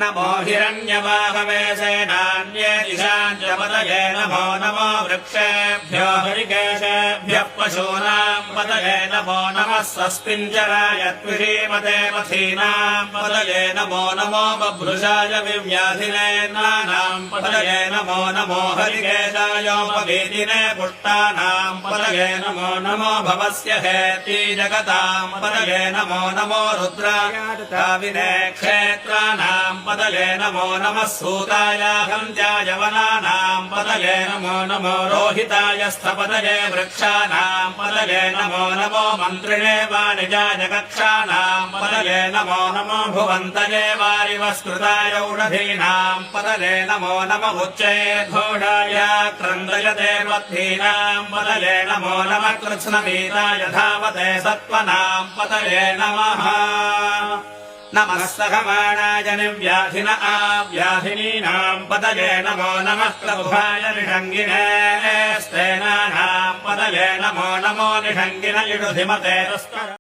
नमो हिरण्यवाहवे सेनान्ये दिशाञ्च नमो नमो वृक्षेभ्यो हरिकेशेभ्यः पशूनाम् पतये नमो नमः स्वस्मिञ्जराय त्विषीमते पथीनाम् पतये नमो नमो बभ्रुषाय विव्याधिनेन्द्राणाम् पतये नमो नमो हरिकेशायोपवीतिने पुष्टानाम् पतये नमो नमो भवस्य हेति जगताम् पतये नमो नमो रुद्राय विने क्षेत्राणाम् पतये नमो नमः सूताय हन्त्याय वनानाम् पतये नमो नमो रोहिताय स्थपतये वृक्षाणाम् पतये नमो नमो मन्त्रिणे वाणिजाय कक्षाणाम् पतये नमो नमो भुवन्तये वारिवस्कृताय औषधीनाम् पतये नमो नम उच्चैर्घोषाय क्रन्दयते वद्धीनाम् पतये नमो नमः कृत्स्नवीताय धावते सत्त्वनाम् पतये नमः नमः सखमाणाय निव्याधिन आव्याधिनीनाम् पतये नमो नमः प्रभुभाय निषङ्गिने स्तेनानाम् पतये नमो नमो निषङ्गिन इडुधिमते